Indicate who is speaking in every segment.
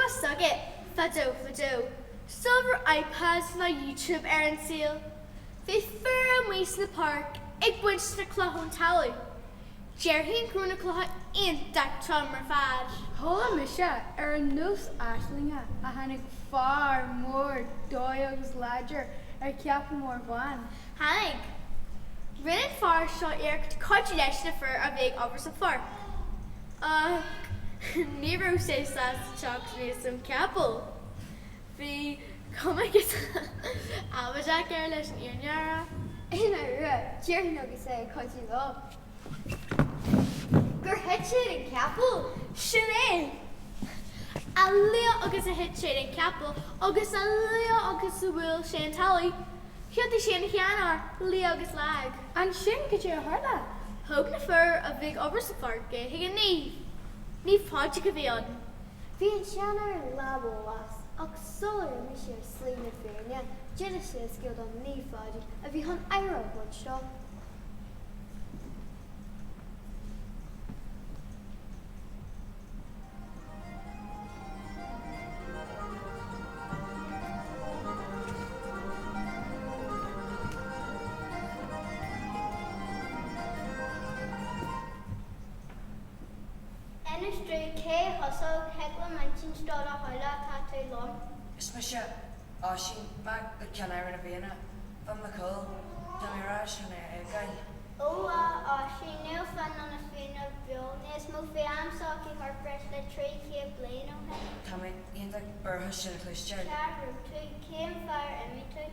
Speaker 1: suck it. Fado. Silver iPads na YouTube an sale. They fair and waste in the park. Ik went to the Clough Tally. Jerry and Crona Clough ain't that trummer fad.
Speaker 2: Hola Misha, nos Ashlinga, a hannig far more doyos ladger, cap more one.
Speaker 1: Hannig. Rinne far shot Eric to congratulation for a big over so far. Nero says that's chopped me some capel. The comic is Alvajack Airless and Irnyara.
Speaker 2: In a Jerry no say cause you love. Gur head shading capel.
Speaker 1: Shane. A Leo August a head shading capel. August a Leo August the will Shane Tally. Here the Shane Hiana, Leo August lag.
Speaker 2: And Shane could you heard that?
Speaker 1: Hogna for a big over so far gay. He Ní fáilte go bhí an.
Speaker 2: Bhí an seanar an lábhó las, ach solar mi sé slína féine, jeide sé sciúd an ní fáilte, a bhí hon aire bud seo.
Speaker 3: Is me se áisiín me go ceannair na bhéine fan na col Doire sin Gael.
Speaker 4: She knew fun on a fin of billness, move am socky her fresh the tree keep blame on him.
Speaker 3: Tá mé ionach burtha sin a chluisteir.
Speaker 4: Charter to campfire and me too.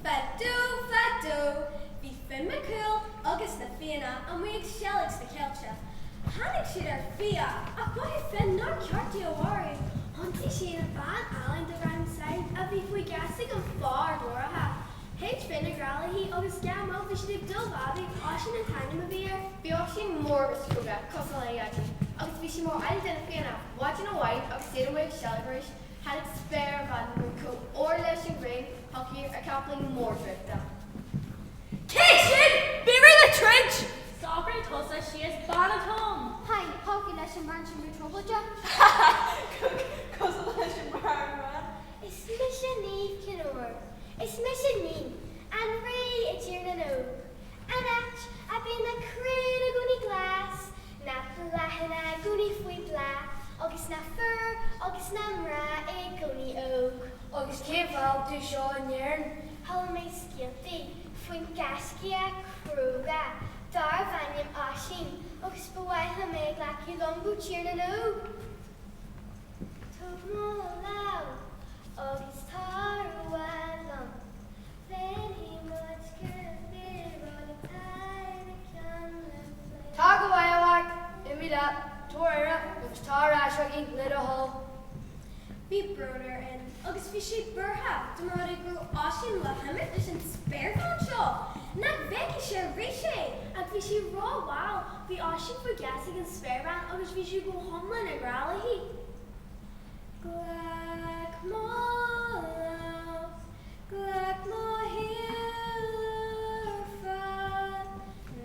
Speaker 1: Fado, bhí fin me cool agus na fianna and we Shelix the Kelcha. Hannig siad ar fia, a buid fin ná ceartí ó bhhair. Hontaí sin a bad allen de ran side a bhí faoi gasig an far Doire. Heid fin a gralaí agus gam ó bhí siad dulbhadí áisin an tainnim a bhí ar.
Speaker 5: Bhí áisiín mór gus cúga cosla iadí, agus bhí si mór aile den fianna, watching a white agus séadmhaigh Shelibris, had it spare van go cool or leis an grain, hockey a coupling more drifta.
Speaker 1: Kitchen! Be rid the trench!
Speaker 5: Soccer told us she is bad at home.
Speaker 2: Hi, hockey leis an man sin trouble Jack.
Speaker 5: Cosla leis an barra.
Speaker 4: It's mission Eve Kinor. It's mission me. And Ray it's here no. And I've been a crane a goony glass. Na blahan a goony fwy black. Agus na fur, agus na mra e goony oak.
Speaker 2: Agus céfáil tú seo an dhearn.
Speaker 4: Hall me skilty. Fwyn gasgi a crwga. Dar fanyam ashin. Agus bwai me glaci longu cheer na no. Tog mo law. Agus tar walong. Then he much good be on the tide can live.
Speaker 2: Tá go bhhailach, imi dat, Doire, agus tá ráisegin lit a hall.
Speaker 1: Bhí brother in agus bhí sé burtha do mar ag go áisiín le haimid leis an spéirfáin seo. Na bheici sé réisé ag bhí sé ráháil bhí áisiín faoi gasig an spéirfáin agus bhí sé go homlan a grálaí. Glach má laws, glach má hiar fad,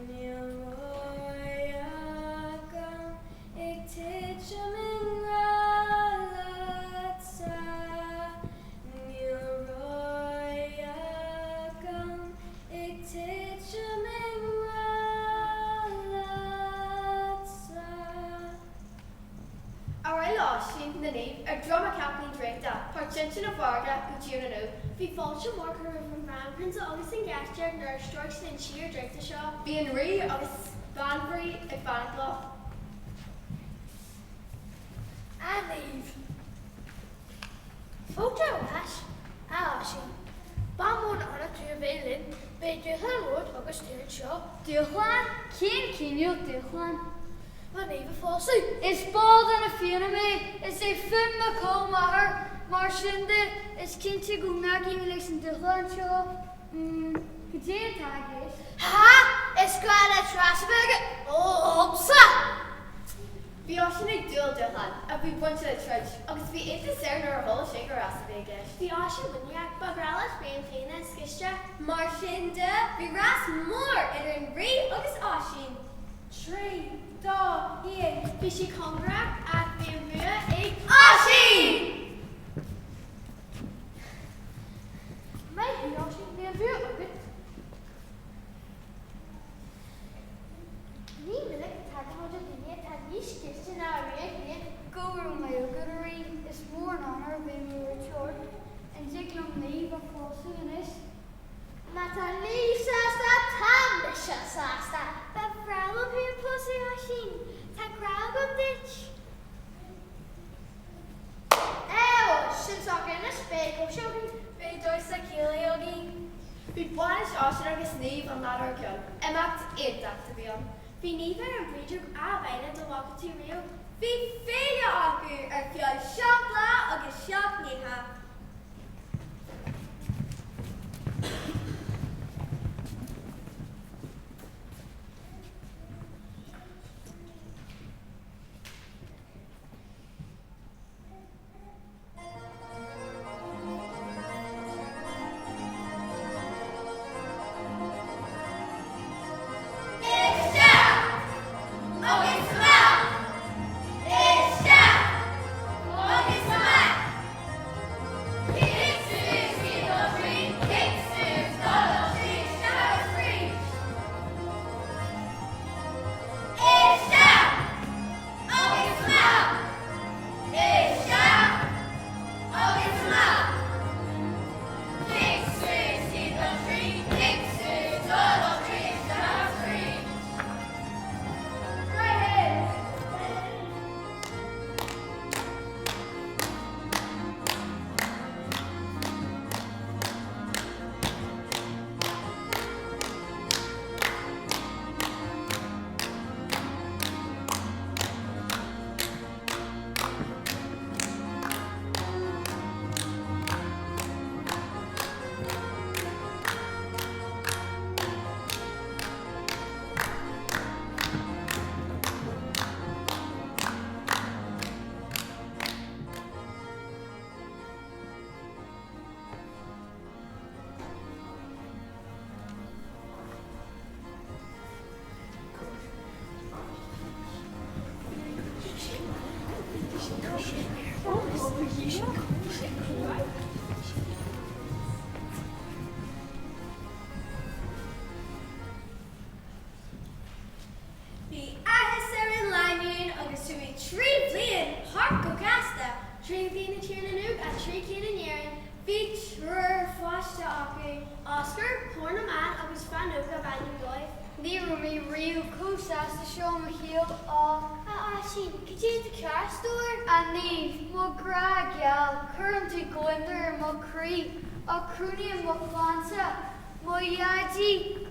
Speaker 1: níl roi agam ag tiidseam in rálat sa. Níl roi agam ag tiidseam in rálat sa.
Speaker 5: Our áisiín na naomh ar drum a caplaí dréachta, chuir tintin a bharga go dtíúna nó.
Speaker 1: Bhí fáilte mór chu from Ramprinsa agus an gastear nuair struics in siar dréachta seo.
Speaker 5: Bhí an rí agus banbhrí ag banaclach.
Speaker 4: I leave. Fóta was, áisiín. Ba mór anna tú a bhélinn, be dúthan rud agus tíir seo.
Speaker 2: Dúchlan, cén cíniú dúchlan.
Speaker 4: Van even fósaí.
Speaker 2: Is bád an a fianna mé, is é fin me comáthair, Marshinde is kindje go nagi listen to luncho. Gdzie tagish?
Speaker 4: Ha! Is gwada trasbeg. Opsa!
Speaker 5: Bhí áisina ag dúil dehan a bhí buinte le treid, agus bhí éanta séir ar a thoil sé gur as a bhéis.
Speaker 1: Bhí áise buneach bagralas bréon féine scistre. Mar sin de bhí ras mór idir an ré agus áisiún. 3, 2, 1. Bhí si congraach ag bhí rua ag áisiún!
Speaker 2: Mai áisiún bhí rua agad. Ní bhfuil tagad duine tá níos ciste ná réag gobar mai godarí is mór an anar bhí mór teir an diglam ní ba fósa inis.
Speaker 4: Mata Lisa sta tam shasta. Ba fralo pin pussy machine. Ta grab ditch. Since talking a spake or showing.
Speaker 1: Bhí dóis a cíla yogi.
Speaker 5: Bhí buáis áisina agus sníomh an ládar ceann, imeacht éadach a bhíon.
Speaker 1: Bhí níomhar an bríidir a bhaile do bhagatí riú. Bhí féile acu ar fiáil seach lá agus seach nítha.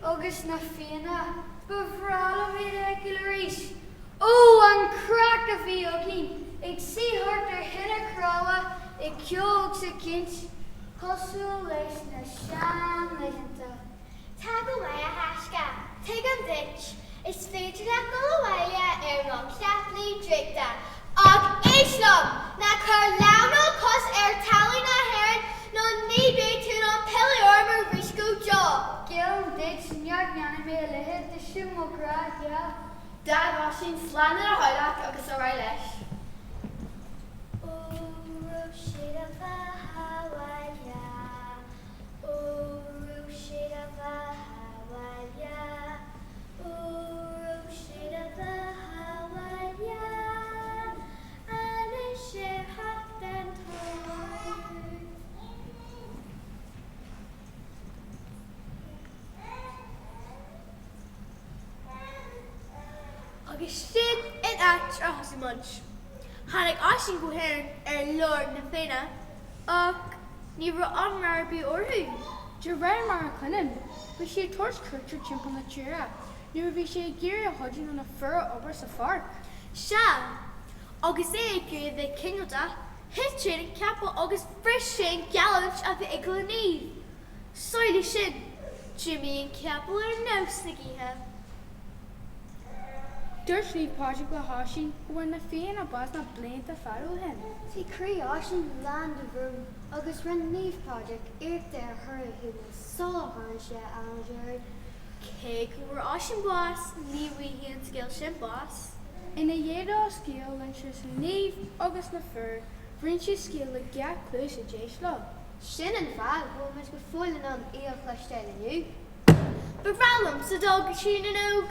Speaker 2: Agus na féna befrala mé regularís. An crack a bhí agin ag síthart ar hinna cráha ag ceog sa cint cosú leis na sean leianta.
Speaker 4: Tá go mai a haisce. Take an ditch. Is féidir le go bhhaile ar an ceaplaí dríta. Ag éislom na chur leanal cos ar talí na haireann nó ní béitún an pilior mar riscú jo.
Speaker 2: Gil ditch neart neanna mé lehead de siú mo gra, yeah.
Speaker 5: Dad áisiún slán ar a háileach agus a rá leis.
Speaker 1: Agus sin in at a hosa munch. Hannig áisiún go héir ar Lord na féine, ach ní ra anrar bí orthú.
Speaker 6: De réir mar a chunim, ba sé tuairt cultúr timp na tíra, nuair bhí sé géir a hodin na fur obair sa farc.
Speaker 1: Se, agus é gur bheith cinnealta, His training capel August fresh train gallant of the Eagle and Eve. Soily shin, Jimmy and capel are no snicky him.
Speaker 6: Dúirt ní pádraig le háisí bhfuair na féin a bás na blianta farú hen.
Speaker 2: Tá crí ásin land a bhrúm agus ran níomh project iach de thura hu na soláthán sé an deir.
Speaker 1: Cake were Ocean boss, Lee Weehan skill ship boss.
Speaker 6: Ina dhéadá scéal an tris níomh agus na fur, bhríonn sé scéal le gcead clúis a déis le.
Speaker 2: Sin an bhag bhfuil mis go fóilin an íoch leis teile nniu.
Speaker 1: But Rallum, so dog tune and oak.